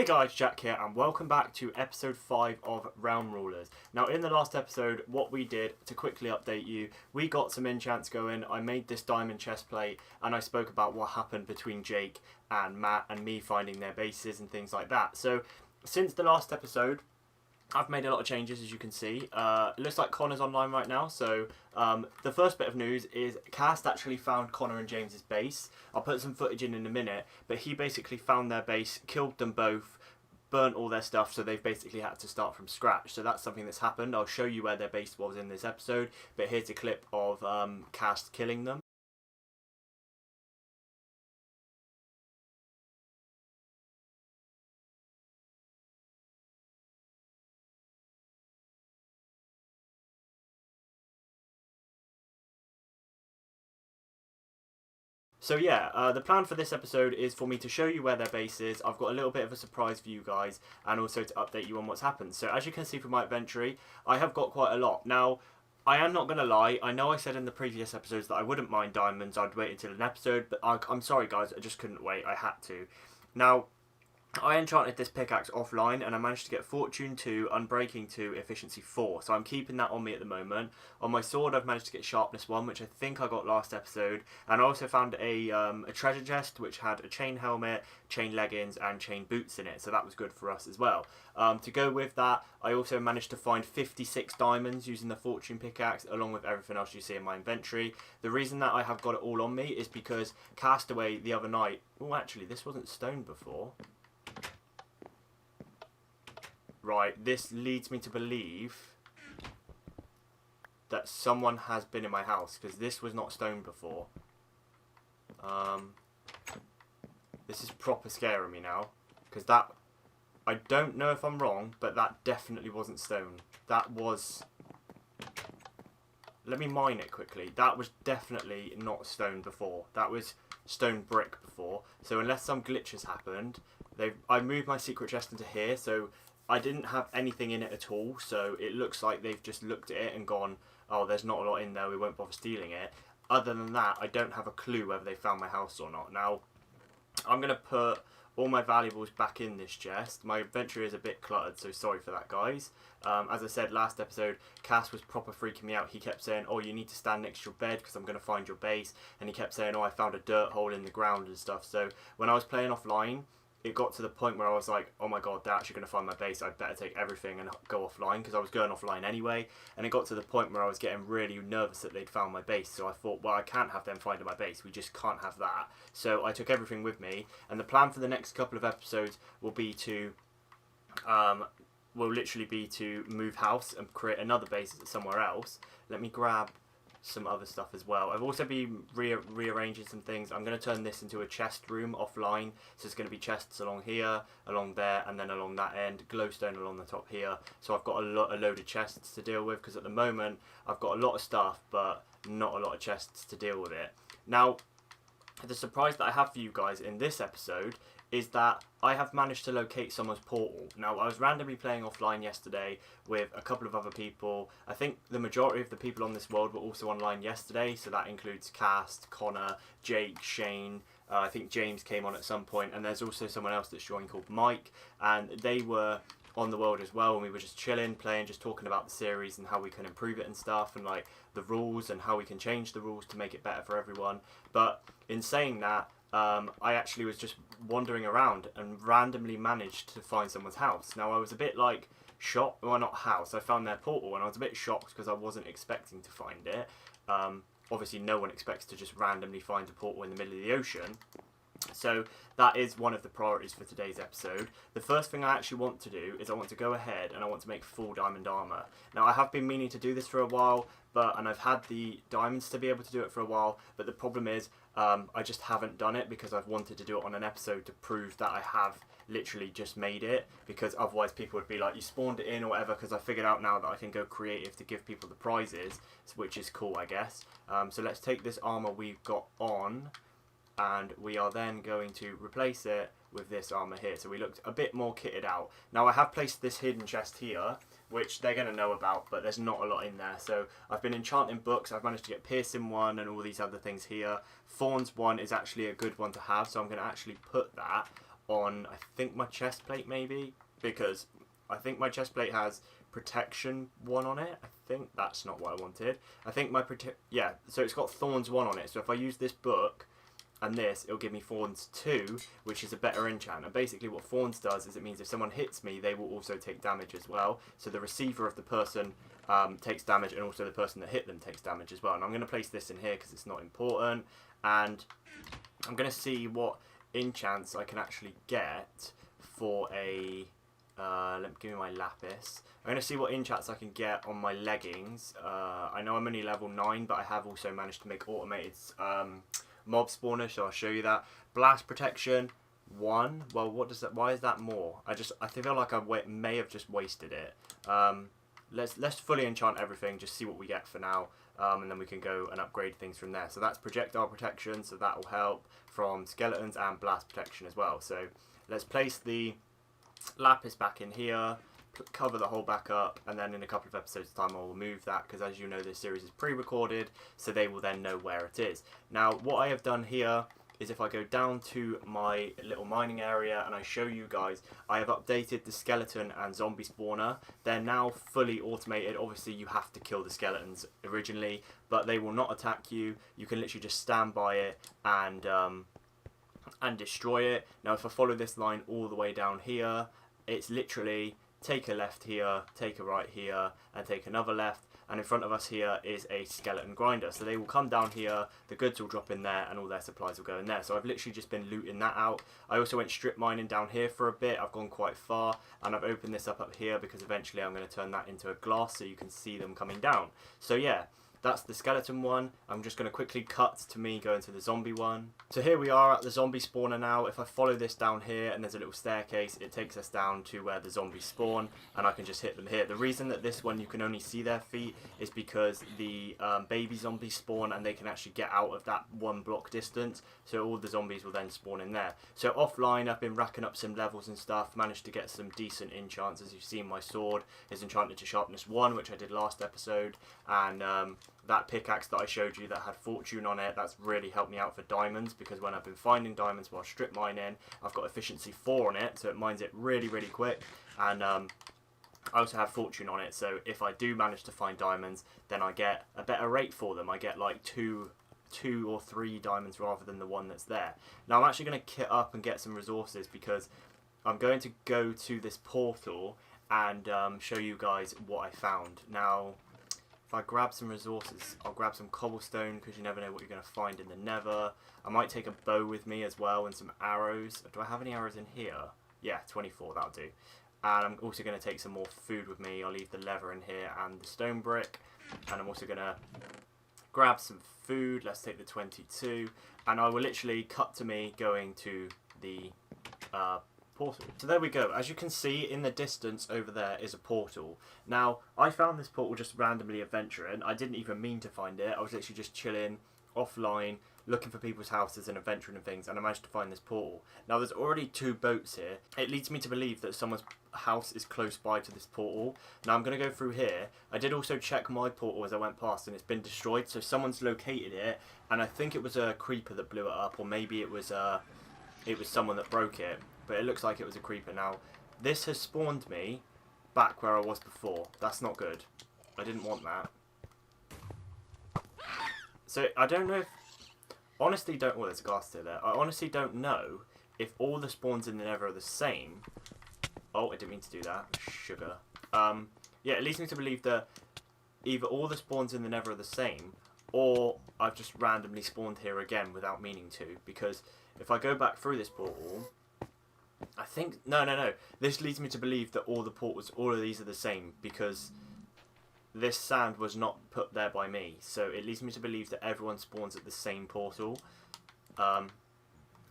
Hey guys, Jack here and welcome back to episode 5 of RealmRulers. Now in the last episode, what we did, to quickly update you, we got some enchants going, I made this diamond chest plate and I spoke about what happened between Jake and Matt and me finding their bases and things like that. So since the last episode, I've made a lot of changes, as you can see. It looks like Connor's online right now, so the first bit of news is Cast actually found Connor and James's base. I'll put some footage in a minute, but he basically found their base, killed them both, burnt all their stuff, so they've basically had to start from scratch. So that's something that's happened. I'll show you where their base was in this episode, but here's a clip of Cast killing them. So yeah, the plan for this episode is for me to show you where their base is. I've got a little bit of a surprise for you guys and also to update you on what's happened. So as you can see from my inventory, I have got quite a lot. Now, I am not going to lie, I know I said in the previous episodes that I wouldn't mind diamonds, I'd wait until an episode, but I'm sorry guys, I just couldn't wait, I had to. Now, I enchanted this pickaxe offline and I managed to get Fortune 2, Unbreaking 2, Efficiency 4. So I'm keeping that on me at the moment. On my sword I've managed to get Sharpness 1, which I think I got last episode. And I also found a treasure chest which had a chain helmet, chain leggings and chain boots in it. So that was good for us as well. To go with that, I also managed to find 56 diamonds using the Fortune pickaxe along with everything else you see in my inventory. The reason that I have got it all on me is because Castaway the other night... Oh, actually, this wasn't stone before. Right, this leads me to believe that someone has been in my house, because this was not stone before. This is proper scaring me now, because that, I don't know if I'm wrong, but that definitely wasn't stone. That was, let me mine it quickly. That was definitely not stone before. That was stone brick before. So unless some glitches happened, I moved my secret chest into here, so I didn't have anything in it at all, so it looks like they've just looked at it and gone, oh, there's not a lot in there, we won't bother stealing it. Other than that, I don't have a clue whether they found my house or not. Now, I'm going to put all my valuables back in this chest. My inventory is a bit cluttered, so sorry for that, guys. As I said last episode, Cass was proper freaking me out. He kept saying, oh, you need to stand next to your bed because I'm going to find your base. And he kept saying, oh, I found a dirt hole in the ground and stuff. So when I was playing offline, it got to the point where I was like, oh my god, they're actually going to find my base, I'd better take everything and go offline, because I was going offline anyway, and it got to the point where I was getting really nervous that they'd found my base, so I thought, well, I can't have them finding my base, we just can't have that. So I took everything with me, and the plan for the next couple of episodes will be to, will literally be to move house and create another base somewhere else. Let me grab some other stuff as well. I've also been rearranging some things. I'm going to turn this into a chest room offline, so it's going to be chests along here, along there, and then along that end, glowstone along the top here. So I've got a load of chests to deal with, because at the moment I've got a lot of stuff but not a lot of chests to deal with it. Now, the surprise that I have for you guys in this episode is that I have managed to locate someone's portal. Now, I was randomly playing offline yesterday with a couple of other people. I think the majority of the people on this world were also online yesterday, so that includes Cast, Connor, Jake, Shane, I think James came on at some point, and there's also someone else that's joined called Mike, and they were on the world as well, and we were just chilling, playing, just talking about the series and how we can improve it and stuff, and like the rules and how we can change the rules to make it better for everyone. But in saying that, I actually was just wandering around and randomly managed to find someone's house. Now, I was a bit like shocked, well, not house, I found their portal, and I was a bit shocked because I wasn't expecting to find it. Obviously no one expects to just randomly find a portal in the middle of the ocean. So that is one of the priorities for today's episode. The first thing I actually want to do is I want to go ahead and I want to make full diamond armor. Now, I have been meaning to do this for a while, and I've had the diamonds to be able to do it for a while, but the problem is I just haven't done it because I've wanted to do it on an episode to prove that I have literally just made it, because otherwise people would be like, you spawned it in or whatever, because I figured out now that I can go creative to give people the prizes, which is cool, I guess. So let's take this armor we've got on, and we are then going to replace it with this armor here, so we looked a bit more kitted out. Now, I have placed this hidden chest here, which they're going to know about, but there's not a lot in there. So I've been enchanting books, I've managed to get Piercing 1 and all these other things here. Thorns 1 is actually a good one to have, so I'm going to actually put that on, I think, my chest plate maybe, because I think my chest plate has protection 1 on it. I think that's not what I wanted. I think my yeah, so it's got thorns 1 on it. So if I use this book and this, it'll give me thorns 2, which is a better enchant. And basically what thorns does is it means if someone hits me, they will also take damage as well. So the receiver of the person takes damage, and also the person that hit them takes damage as well. And I'm going to place this in here because it's not important. And I'm going to see what enchants I can actually get for a... give me my lapis. I'm going to see what enchants I can get on my leggings. I know I'm only level 9, but I have also managed to make automated mob spawner, so I'll show you that. Blast protection 1. Well, what does that? Why is that more? I feel like I may have just wasted it. Let's fully enchant everything. Just see what we get for now, and then we can go and upgrade things from there. So that's projectile protection, so that will help from skeletons, and blast protection as well. So let's place the lapis back in here, cover the hole back up, and then in a couple of episodes time I'll remove that, because as you know this series is pre-recorded, so they will then know where it is. Now what I have done here is if I go down to my little mining area and I show you guys, I have updated the skeleton and zombie spawner. They're now fully automated. Obviously you have to kill the skeletons originally, but they will not attack you. You can literally just stand by it and destroy it. Now if I follow this line all the way down here, it's literally take a left here, take a right here, and take another left, and in front of us here is a skeleton grinder. So they will come down here, the goods will drop in there, and all their supplies will go in there. So I've literally just been looting that out. I also went strip mining down here for a bit. I've gone quite far, and I've opened this up here because eventually I'm going to turn that into a glass so you can see them coming down. So yeah, that's the skeleton one. I'm just going to quickly cut to me going to the zombie one. So here we are at the zombie spawner now. If I follow this down here and there's a little staircase, it takes us down to where the zombies spawn, and I can just hit them here. The reason that this one you can only see their feet is because the baby zombies spawn and they can actually get out of that 1 block distance, so all the zombies will then spawn in there. So offline I've been racking up some levels and stuff, managed to get some decent enchants. As you've seen, my sword is enchanted to sharpness 1, which I did last episode, and that pickaxe that I showed you that had fortune on it, that's really helped me out for diamonds, because when I've been finding diamonds while strip mining, I've got efficiency 4 on it, so it mines it really quick. And I also have fortune on it, so if I do manage to find diamonds, then I get a better rate for them. I get like 2 or 3 diamonds rather than the 1 that's there. Now I'm actually going to kit up and get some resources, because I'm going to go to this portal and show you guys what I found. Now if I grab some resources, I'll grab some cobblestone, because you never know what you're going to find in the nether. I might take a bow with me as well, and some arrows. Do I have any arrows in here? Yeah, 24, that'll do. And I'm also going to take some more food with me. I'll leave the leather in here and the stone brick. And I'm also going to grab some food. Let's take the 22. And I will literally cut to me going to the portal. So there we go. As you can see in the distance over there is a portal. Now I found this portal just randomly adventuring. I didn't even mean to find it. I was literally just chilling offline, looking for people's houses and adventuring and things, and I managed to find this portal. Now there's already 2 boats here. It leads me to believe that someone's house is close by to this portal. Now I'm going to go through here. I did also check my portal as I went past, and it's been destroyed, so someone's located it, and I think it was a creeper that blew it up, or maybe it was someone that broke it. But it looks like it was a creeper. Now, this has spawned me back where I was before. That's not good. I didn't want that. So, I don't know if... Honestly, don't... Well, there's a glass still there. I honestly don't know if all the spawns in the nether are the same. Oh, I didn't mean to do that. Sugar. Yeah, it leads me to believe that either all the spawns in the nether are the same, or I've just randomly spawned here again without meaning to. Because if I go back through this portal... I think... No. This leads me to believe that all the portals, all of these are the same, because this sand was not put there by me. So it leads me to believe that everyone spawns at the same portal. I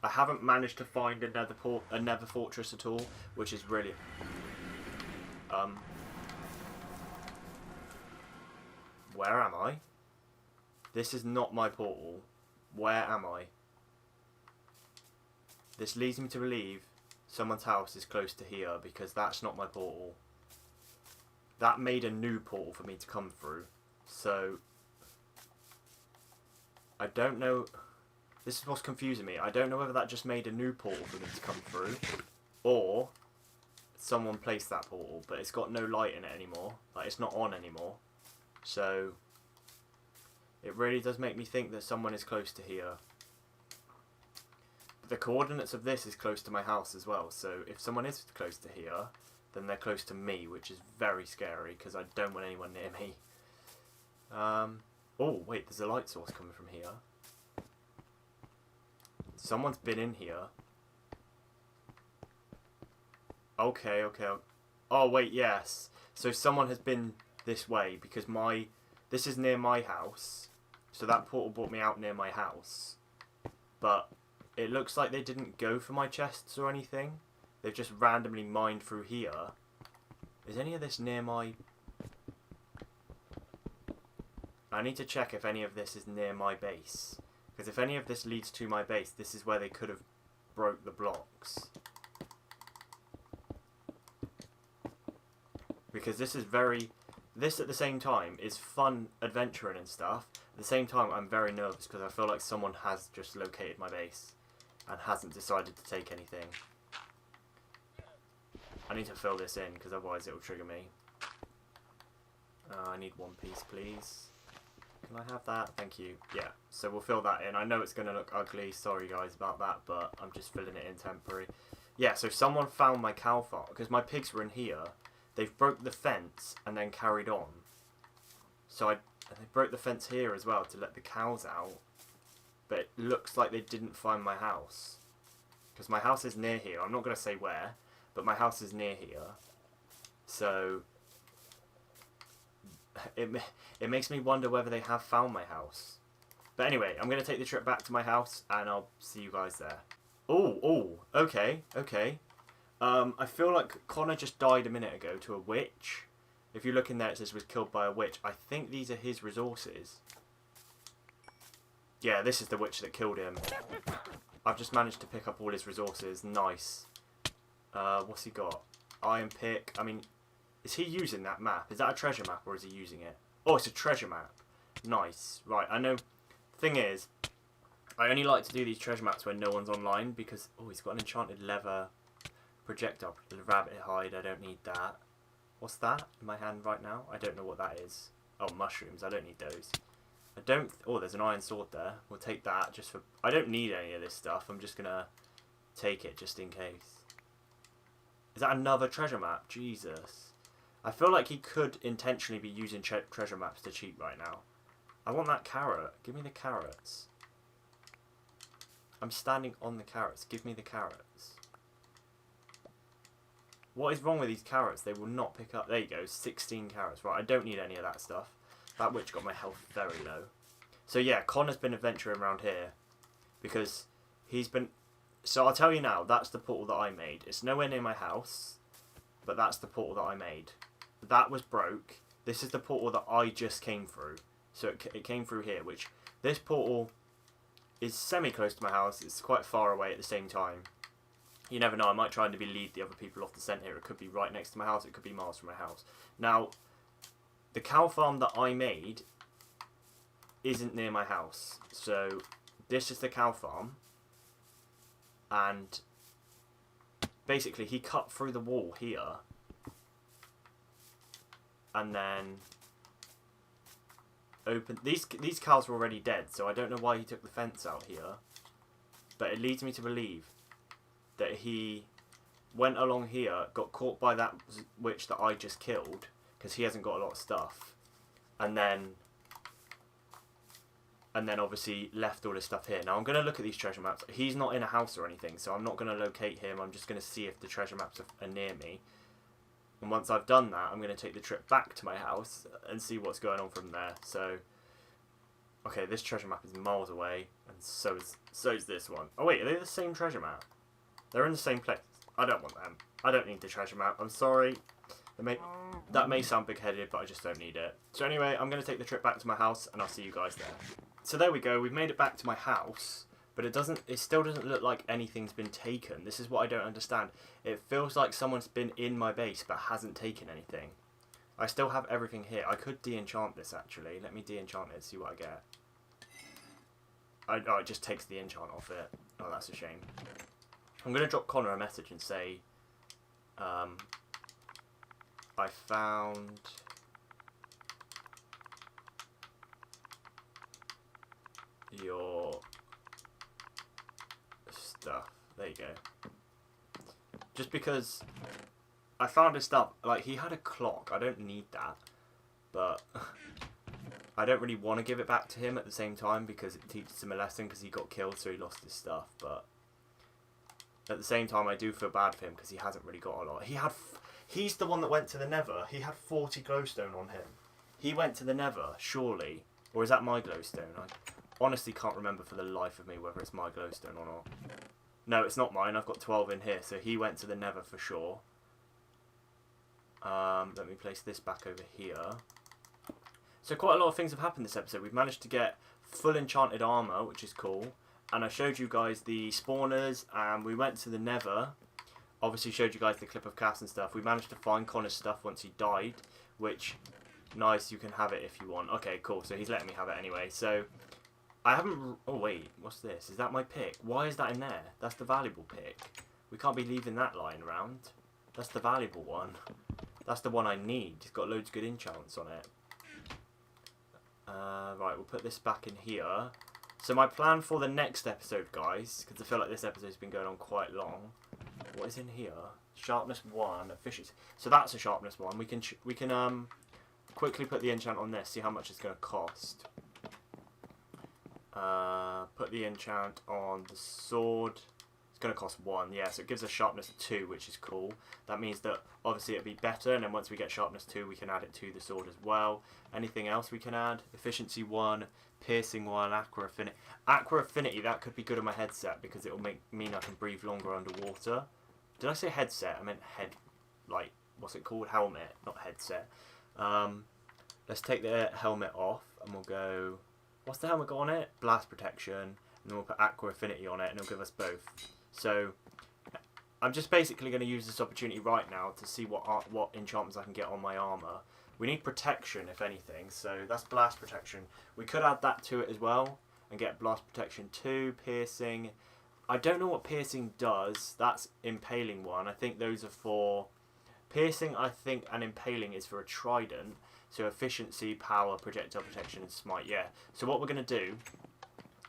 haven't managed to find a nether fortress at all, which is really... Where am I? This is not my portal. Where am I? This leads me to believe someone's house is close to here, because that's not my portal. That made a new portal for me to come through. So I don't know. This is what's confusing me. I don't know whether that just made a new portal for them to come through, or someone placed that portal, but it's got no light in it anymore. Like, it's not on anymore. So it really does make me think that someone is close to here. But the coordinates of this is close to my house as well. So if someone is close to here, then they're close to me, which is very scary because I don't want anyone near me. Oh, wait, there's a light source coming from here. Someone's been in here. Okay. Oh, wait, yes. So someone has been this way because this is near my house. So that portal brought me out near my house. But it looks like they didn't go for my chests or anything. They've just randomly mined through here. Is any of this near my... I need to check if any of this is near my base. Because if any of this leads to my base, this is where they could have broke the blocks. Because this is this at the same time is fun adventuring and stuff. At the same time, I'm very nervous because I feel like someone has just located my base and hasn't decided to take anything. I need to fill this in because otherwise it will trigger me. I need one piece, please. Can I have that? Thank you. Yeah, so we'll fill that in. I know it's going to look ugly. Sorry, guys, about that, but I'm just filling it in temporary. Yeah, so someone found my cow farm because my pigs were in here. They've broke the fence and then carried on. So they broke the fence here as well to let the cows out. But it looks like they didn't find my house. Because my house is near here. I'm not going to say where, but my house is near here. So it makes me wonder whether they have found my house. But anyway, I'm going to take the trip back to my house and I'll see you guys there. Oh, okay. I feel like Connor just died a minute ago to a witch. If you look in there, it says was killed by a witch. I think these are his resources. Yeah, this is the witch that killed him. I've just managed to pick up all his resources. Nice. What's he got? Iron pick. I mean, is he using that map? Is that a treasure map or is he using it? Oh, it's a treasure map. Nice. Right, I know. Thing is, I only like to do these treasure maps when no one's online because... Oh, he's got an enchanted leather projectile. Rabbit hide, I don't need that. What's that in my hand right now? I don't know what that is. Oh, mushrooms, I don't need those. I don't... Oh, there's an iron sword there. We'll take that just for... I don't need any of this stuff. I'm just going to take it just in case. Is that another treasure map? Jesus. I feel like he could intentionally be using treasure maps to cheat right now. I want that carrot. Give me the carrots. I'm standing on the carrots. Give me the carrots. What is wrong with these carrots? They will not pick up. There you go. 16 carrots. Right, I don't need any of that stuff. That witch got my health very low. So yeah, Connor's been adventuring around here. Because he's been... So I'll tell you now, that's the portal that I made. It's nowhere near my house. But that's the portal that I made. That was broke. This is the portal that I just came through. So it came through here, which... This portal is semi-close to my house. It's quite far away at the same time. You never know, I might try and lead the other people off the scent here. It could be right next to my house, it could be miles from my house. Now, the cow farm that I made isn't near my house. So, this is the cow farm. And basically, he cut through the wall here. And then opened... These cows were already dead, so I don't know why he took the fence out here. But it leads me to believe that he went along here, got caught by that witch that I just killed, because he hasn't got a lot of stuff, and then obviously left all his stuff here. Now I'm going to look at these treasure maps. He's not in a house or anything, so I'm not going to locate him. I'm just going to see if the treasure maps are near me. And once I've done that, I'm going to take the trip back to my house and see what's going on from there. So, okay, this treasure map is miles away, and so is this one. Oh wait, are they the same treasure map? They're in the same place. I don't want them. I don't need the treasure map. I'm sorry. That may sound big-headed, but I just don't need it. So anyway, I'm going to take the trip back to my house, and I'll see you guys there. So there we go. We've made it back to my house, but it still doesn't look like anything's been taken. This is what I don't understand. It feels like someone's been in my base, but hasn't taken anything. I still have everything here. I could de-enchant this, actually. Let me de-enchant it and see what I get. it just takes the enchant off it. Oh, that's a shame. I'm going to drop Connor a message and say, I found your stuff. There you go. Just because I found his stuff. Like, he had a clock. I don't need that. But I don't really want to give it back to him at the same time because it teaches him a lesson because he got killed, so he lost his stuff. But at the same time, I do feel bad for him because he hasn't really got a lot. He's the one that went to the Nether. He had 40 glowstone on him. He went to the Nether, surely. Or is that my glowstone? I honestly can't remember for the life of me whether it's my glowstone or not. No, it's not mine. I've got 12 in here, so he went to the Nether for sure. Let me place this back over here. So quite a lot of things have happened this episode. We've managed to get full enchanted armor, which is cool. And I showed you guys the spawners, and we went to the Nether. Obviously showed you guys the clip of Cass and stuff. We managed to find Connor's stuff once he died, which, nice, you can have it if you want. Okay, cool, so he's letting me have it anyway. So, I haven't... Oh, wait, what's this? Is that my pick? Why is that in there? That's the valuable pick. We can't be leaving that lying around. That's the valuable one. That's the one I need. It's got loads of good enchants on it. Right, we'll put this back in here. So my plan for the next episode, guys, because I feel like this episode's been going on quite long. What is in here? Sharpness 1, efficiency. So that's a sharpness 1. We can quickly put the enchant on this. See how much it's going to cost. Put the enchant on the sword. It's going to cost 1, yeah, so it gives us sharpness 2, which is cool. That means that obviously it'll be better, and then once we get sharpness 2, we can add it to the sword as well. Anything else we can add? Efficiency 1, piercing 1, aqua affinity. Aqua affinity, that could be good on my headset because it will mean I can breathe longer underwater. Did I say headset? I meant head, like, what's it called? Helmet, not headset. Let's take the helmet off, and we'll go... What's the helmet got on it? Blast protection, and then we'll put aqua affinity on it, and it'll give us both. So, I'm just basically going to use this opportunity right now to see what enchantments I can get on my armour. We need protection, if anything, so that's blast protection. We could add that to it as well, and get blast protection 2, piercing. I don't know what piercing does. That's impaling 1. I think those are for... Piercing, I think, and impaling is for a trident. So efficiency, power, projectile protection, and smite, yeah. So what we're going to do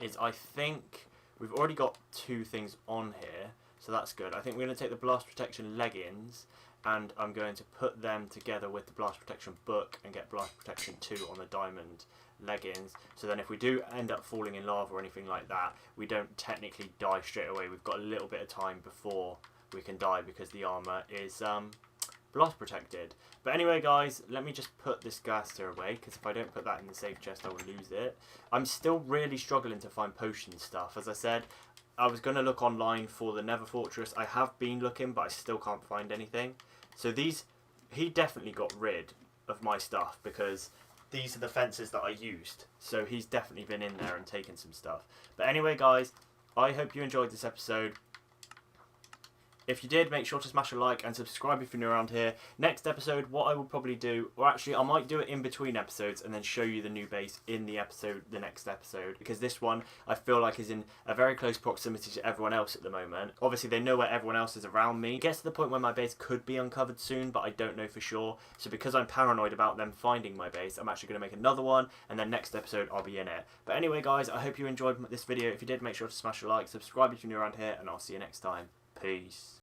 is I think... We've already got 2 things on here, so that's good. I think we're going to take the blast protection leggings, and I'm going to put them together with the blast protection book and get blast protection 2 on the diamond leggings. So then if we do end up falling in lava or anything like that, we don't technically die straight away. We've got a little bit of time before we can die because the armour is blast protected. But anyway, guys, let me just put this gaster away, because if I don't put that in the safe chest, I will lose it. I'm still really struggling to find potion stuff. As I said, I was going to look online for the Nether Fortress. I have been looking, but I still can't find anything. So these, he definitely got rid of my stuff, because these are the fences that I used. So he's definitely been in there and taken some stuff. But anyway, guys, I hope you enjoyed this episode. If you did, make sure to smash a like and subscribe if you're new around here. Next episode, what I will probably do, or actually I might do it in between episodes and then show you the new base in the next episode. Because this one, I feel like is in a very close proximity to everyone else at the moment. Obviously, they know where everyone else is around me. It gets to the point where my base could be uncovered soon, but I don't know for sure. So because I'm paranoid about them finding my base, I'm actually going to make another one, and then next episode, I'll be in it. But anyway, guys, I hope you enjoyed this video. If you did, make sure to smash a like, subscribe if you're new around here, and I'll see you next time. Peace.